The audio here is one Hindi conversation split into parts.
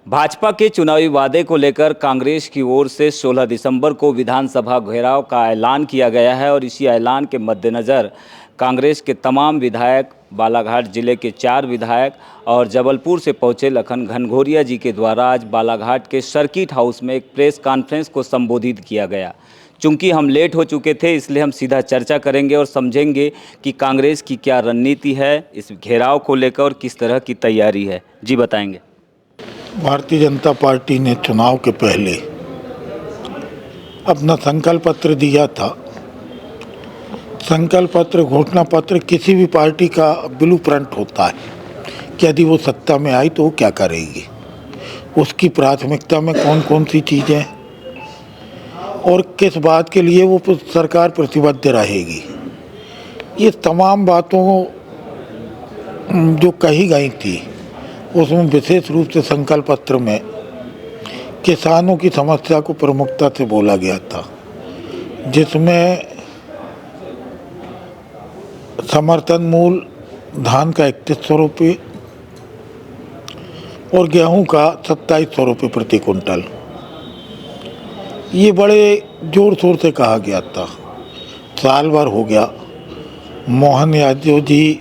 भाजपा के चुनावी वादे को लेकर कांग्रेस की ओर से 16 दिसंबर को विधानसभा घेराव का ऐलान किया गया है और इसी ऐलान के मद्देनज़र कांग्रेस के तमाम विधायक, बालाघाट जिले के 4 विधायक और जबलपुर से पहुंचे लखन घनघोरिया जी के द्वारा आज बालाघाट के सर्किट हाउस में एक प्रेस कॉन्फ्रेंस को संबोधित किया गया। चूंकि हम लेट हो चुके थे, इसलिए हम सीधा चर्चा करेंगे और समझेंगे कि कांग्रेस की क्या रणनीति है इस घेराव को लेकर और किस तरह की तैयारी है। जी बताएंगे। भारतीय जनता पार्टी ने चुनाव के पहले अपना संकल्प पत्र दिया था। संकल्प पत्र, घोषणा पत्र किसी भी पार्टी का ब्लूप्रिंट होता है कि यदि वो सत्ता में आई तो वो क्या करेगी, उसकी प्राथमिकता में कौन कौन सी चीज़ें और किस बात के लिए वो सरकार प्रतिबद्ध रहेगी। ये तमाम बातों जो कही गई थी उसमें विशेष रूप से संकल्प पत्र में किसानों की समस्या को प्रमुखता से बोला गया था, जिसमें समर्थन मूल्य धान का 3100 रुपये और गेहूं का 2700 रुपये प्रति कुंटल, ये बड़े जोर शोर से कहा गया था। साल भर हो गया, मोहन यादव जी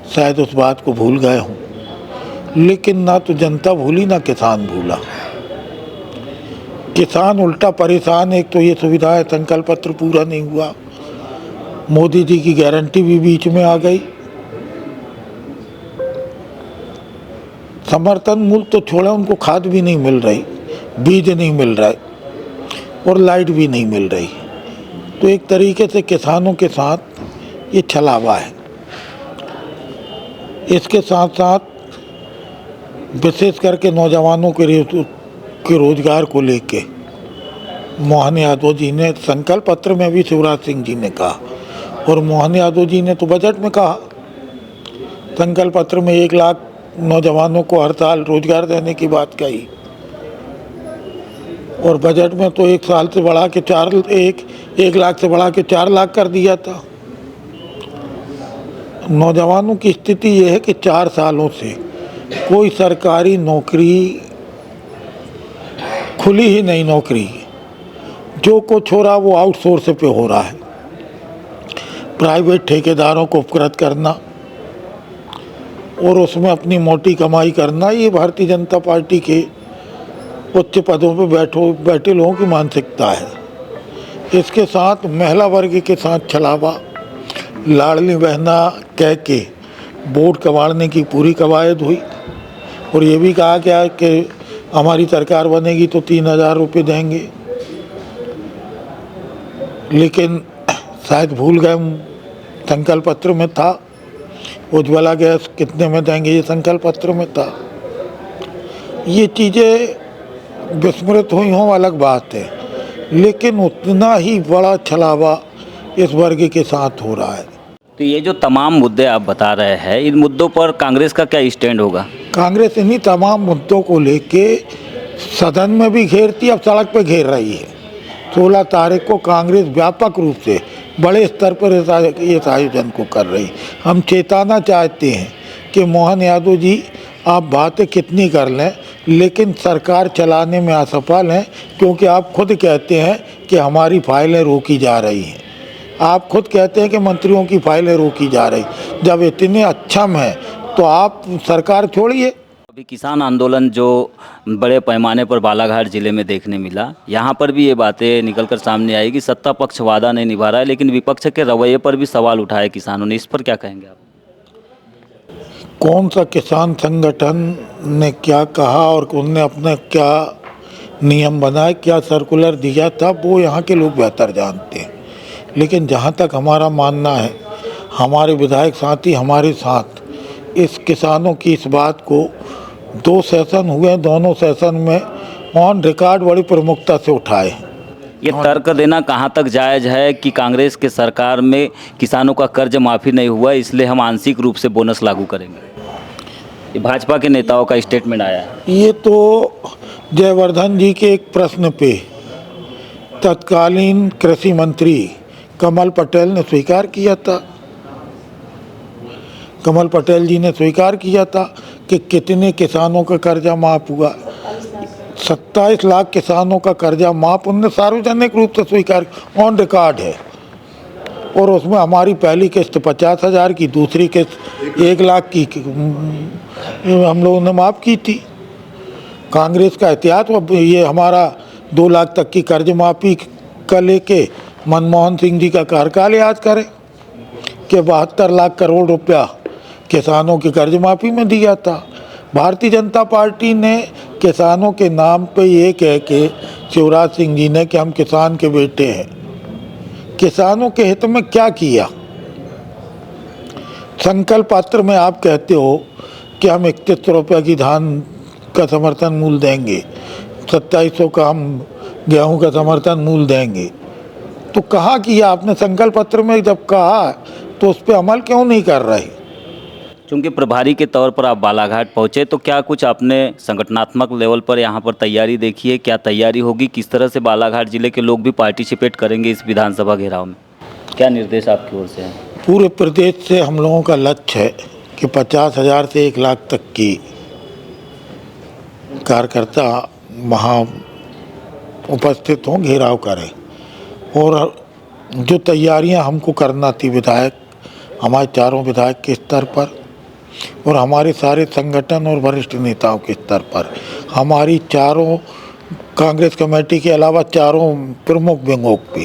शायद उस बात को भूल गए हों, लेकिन ना तो जनता भूली ना किसान भूला। किसान उल्टा परेशान। एक तो ये सुविधा है, संकल्प पत्र पूरा नहीं हुआ, मोदी जी की गारंटी भी बीच में आ गई। समर्थन मूल्य तो छोड़ा, उनको खाद भी नहीं मिल रही, बीज नहीं मिल रहा और लाइट भी नहीं मिल रही। तो एक तरीके से किसानों के साथ ये छलावा है। इसके साथ साथ विशेष करके नौजवानों के रोजगार को लेके मोहन यादव जी ने संकल्प पत्र में भी, शिवराज सिंह जी ने कहा और मोहन यादव जी ने तो बजट में कहा, संकल्प पत्र में 1 लाख नौजवानों को हर साल रोजगार देने की बात कही और बजट में तो 1 साल से बढ़ा के 1 लाख से बढ़ा के 4 लाख कर दिया था। नौजवानों की स्थिति यह है कि 4 सालों से कोई सरकारी नौकरी खुली ही नहीं। नौकरी जो कुछ हो रहा वो आउटसोर्स पे हो रहा है। प्राइवेट ठेकेदारों को उपकृत करना और उसमें अपनी मोटी कमाई करना, ये भारतीय जनता पार्टी के उच्च पदों पे बैठे लोगों की मानसिकता है। इसके साथ महिला वर्ग के साथ छलावा, लाडली बहना कह के वोट कमाने की पूरी कवायद हुई और ये भी कहा गया कि हमारी सरकार बनेगी तो 3000 रुपये देंगे, लेकिन शायद भूल गए। संकल्प पत्र में था उज्ज्वला गैस कितने में देंगे, ये संकल्प पत्र में था। ये चीज़ें विस्मृत हुई हों अलग बात है, लेकिन उतना ही बड़ा छलावा इस वर्ग के साथ हो रहा है। तो ये जो तमाम मुद्दे आप बता रहे हैं, इन मुद्दों पर कांग्रेस का क्या स्टैंड होगा? कांग्रेस इन्हीं तमाम मुद्दों को लेके सदन में भी घेरती, अब सड़क पे घेर रही है। 16 तारीख को कांग्रेस व्यापक रूप से बड़े स्तर पर इस आयोजन को कर रही। हम चेताना चाहते हैं कि मोहन यादव जी, आप बातें कितनी कर लें, लेकिन सरकार चलाने में असफल हैं, क्योंकि आप खुद कहते हैं कि हमारी फाइलें रोकी जा रही हैं। आप खुद कहते हैं कि मंत्रियों की फाइलें रोकी जा रही। जब इतने अक्षम हैं तो आप सरकार छोड़िए। अभी किसान आंदोलन जो बड़े पैमाने पर बालाघाट जिले में देखने मिला, यहाँ पर भी ये बातें निकलकर सामने आई कि सत्ता पक्ष वादा नहीं निभा रहा है, लेकिन विपक्ष के रवैये पर भी सवाल उठाए किसानों ने। इस पर क्या कहेंगे आप? कौन सा किसान संगठन ने क्या कहा और उनने अपने क्या नियम बनाए, क्या सर्कुलर दिया था, वो यहाँ के लोग बेहतर जानते हैं। लेकिन जहाँ तक हमारा मानना है, हमारे विधायक साथी हमारे साथ इस किसानों की इस बात को 2 सेशन हुए, दोनों सेशन में ऑन रिकॉर्ड बड़ी प्रमुखता से उठाए। ये तर्क देना कहाँ तक जायज़ है कि कांग्रेस के सरकार में किसानों का कर्ज माफ़ी नहीं हुआ, इसलिए हम आंशिक रूप से बोनस लागू करेंगे? ये भाजपा के नेताओं का स्टेटमेंट आया है। ये तो जयवर्धन जी के एक प्रश्न पे तत्कालीन कृषि मंत्री कमल पटेल ने स्वीकार किया था। कमल पटेल जी ने स्वीकार किया था कि कितने किसानों का कर्जा माफ हुआ। 27 लाख किसानों का कर्जा माफ उन्होंने सार्वजनिक रूप से स्वीकार, ऑन रिकॉर्ड है। और उसमें हमारी पहली किस्त 50,000 की, दूसरी किस्त 1 लाख की हम लोगों ने माफ़ की थी। कांग्रेस का एहतियात ये हमारा 2 लाख तक की कर्ज माफ़ी का लेके मनमोहन सिंह जी का कार्यकाल याद करें कि 72 लाख करोड़ रुपया किसानों की कर्ज माफ़ी में दिया था। भारतीय जनता पार्टी ने किसानों के नाम पे ये कह के, शिवराज सिंह जी ने, कि हम किसान के बेटे हैं। किसानों के हित में क्या किया? संकल्प पत्र में आप कहते हो कि हम 31 रुपये की धान का समर्थन मूल्य देंगे, 2700 का हम गेहूं का समर्थन मूल्य देंगे। तो कहाँ किया आपने? संकल्प पत्र में जब कहा तो उस पर अमल क्यों नहीं कर रहे? चूँकि प्रभारी के तौर पर आप बालाघाट पहुँचे, तो क्या कुछ आपने संगठनात्मक लेवल पर यहाँ पर तैयारी देखी है? क्या तैयारी होगी? किस तरह से बालाघाट जिले के लोग भी पार्टिसिपेट करेंगे इस विधानसभा घेराव में? क्या निर्देश आपकी ओर से हैं? पूरे प्रदेश से हम लोगों का लक्ष्य है कि 50,000 से 1 लाख तक की कार्यकर्ता वहाँ उपस्थित हों, घेराव करें। और जो तैयारियां हमको करना थी, विधायक, हमारे चारों विधायक के स्तर पर और हमारे सारे संगठन और वरिष्ठ नेताओं के स्तर पर, हमारी चारों कांग्रेस कमेटी के अलावा चारों प्रमुख विंगों पे,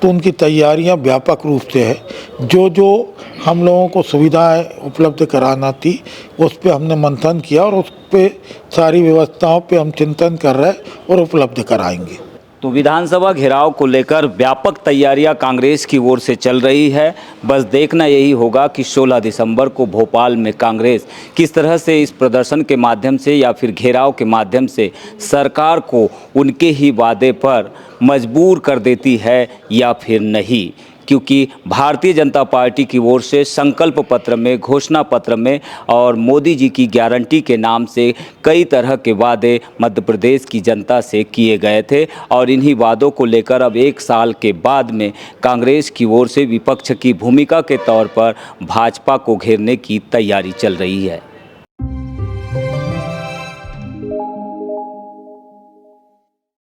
तो उनकी तैयारियां व्यापक रूप से है। जो हम लोगों को सुविधाएं उपलब्ध कराना थी उस पे हमने मंथन किया और उस पे सारी व्यवस्थाओं पे हम चिंतन कर रहे हैं और उपलब्ध कराएंगे। तो विधानसभा घेराव को लेकर व्यापक तैयारियां कांग्रेस की ओर से चल रही है। बस देखना यही होगा कि 16 दिसंबर को भोपाल में कांग्रेस किस तरह से इस प्रदर्शन के माध्यम से या फिर घेराव के माध्यम से सरकार को उनके ही वादे पर मजबूर कर देती है या फिर नहीं। क्योंकि भारतीय जनता पार्टी की ओर से संकल्प पत्र में, घोषणा पत्र में और मोदी जी की गारंटी के नाम से कई तरह के वादे मध्य प्रदेश की जनता से किए गए थे और इन्हीं वादों को लेकर अब 1 साल के बाद में कांग्रेस की ओर से विपक्ष की भूमिका के तौर पर भाजपा को घेरने की तैयारी चल रही है।